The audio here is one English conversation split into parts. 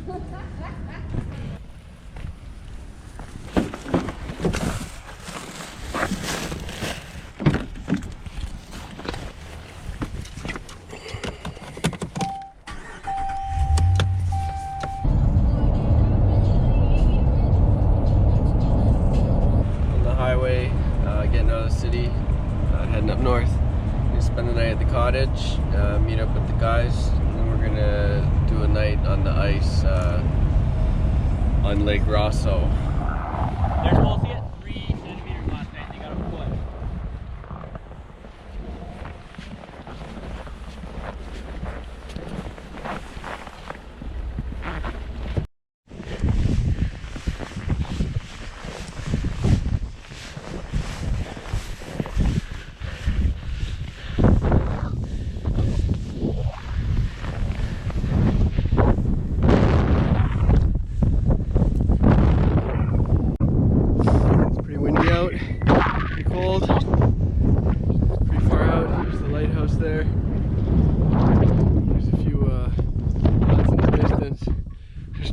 Getting out of the city, heading up north. We're gonna spend the night at the cottage, meet up with the guys, and then we're gonna do a night on the ice on Lake Rosseau. They're supposed to get 3 centimeters last night. They got a foot.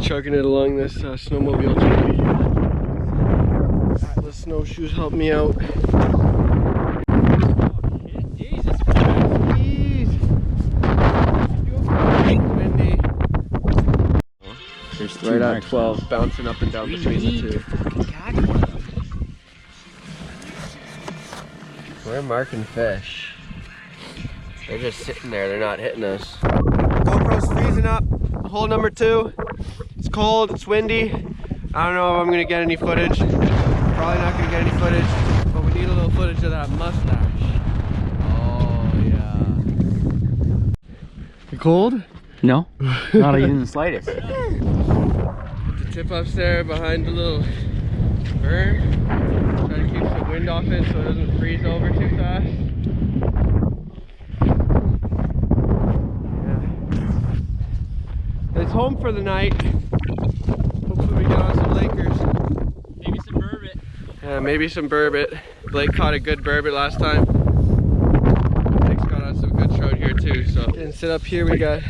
Chugging it along this snowmobile track. Atlas snowshoes help me out. Windy. There's right at 12, bouncing up and down between the two. We're marking fish. They're just sitting there, they're not hitting us. GoPro's freezing up. Hole number 2. It's cold, it's windy. I don't know if I'm gonna get any footage. Probably not gonna get any footage, but we need a little footage of that mustache. Oh yeah. You cold? No, not even the slightest. The tip ups there behind the little berm. Try to keep some wind off it so it doesn't freeze over too fast. It's home for the night. Hopefully we get on some Lakers. Maybe some burbot. Yeah, maybe some burbot. Blake caught a good burbot last time. Blake's got on some good trout here too. So and sit up here, we got a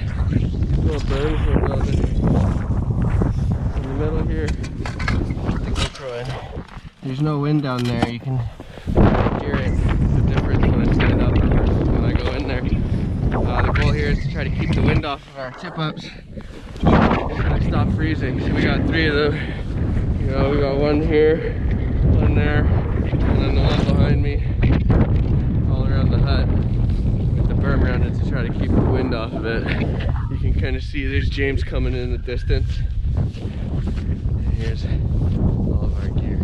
little berm in the middle here. Put the GoPro in. There's no wind down there. You can hear it. The difference when I stand up versus when I go in there. The goal here is to try to keep the wind off of our tip ups. I stop freezing. So we got 3 of them. You know, we got one here, one there, and then the one behind me, all around the hut, with the berm around it to try to keep the wind off of it. You can kind of see there's James coming in the distance. And here's all of our gear.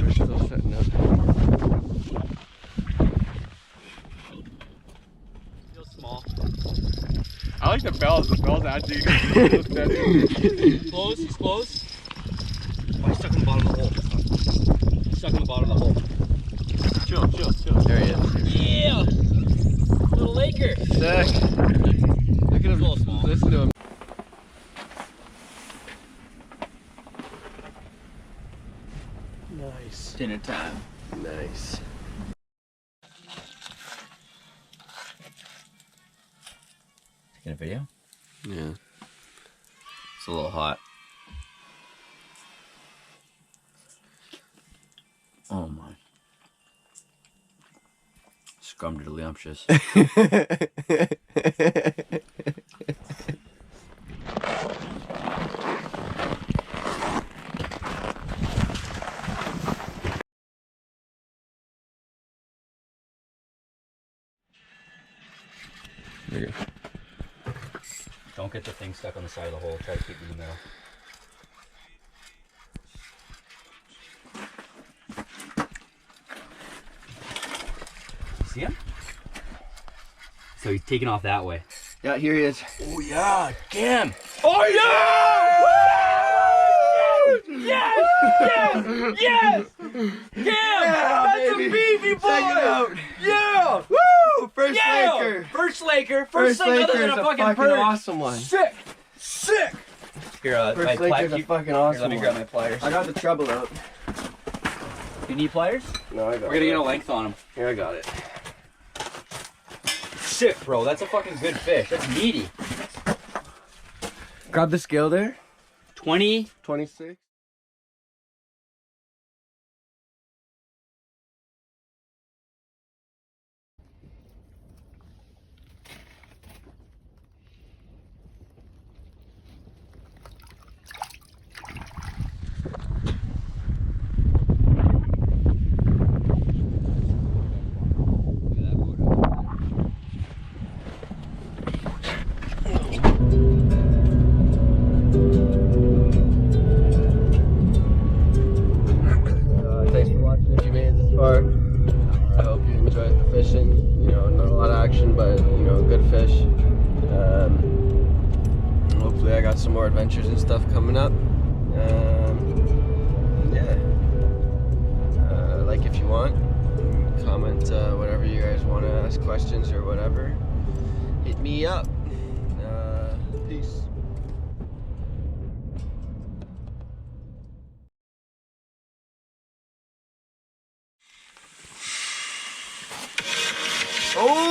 We're still setting up. I like the bells. The bells actually close. He's close. Oh, he's stuck in the bottom of the hole. He's stuck in the bottom of the hole. Chill. There he is. Yeah! Little Laker. Sick. Look at him. Listen to him. Nice. Dinner time. Nice. Taking a video? Yeah. It's a little hot. Oh my. Scrumdiddlyumptious. There you go. Don't get the thing stuck on the side of the hole. Try to keep it in the middle. See him? So he's taking off that way. Yeah, here he is. Oh yeah, damn! Oh yeah! Woo! Yes! Yes! Yes! Damn! Yeah, that's baby. a beefy boy! Check it out. Yeah! Woo! First Yeah! Laker. First Laker. First thing Laker other than is a fucking perch. awesome one. Sick! Sick! Here, First Laker's a fucking awesome Let me one. grab my pliers. I got the treble out. You need pliers? No, I got We're gonna get a length on him. Here, I got it. Sick, bro. That's a fucking good fish. That's meaty. Grab the scale there. 20. 26. Thanks for watching. If you made it this far, I hope you enjoyed the fishing. You know, not a lot of action, but you know, good fish. Hopefully, I got some more adventures and stuff coming up. Yeah. Like if you want, comment whatever you guys want to ask questions or whatever. Hit me up. Peace. Oh!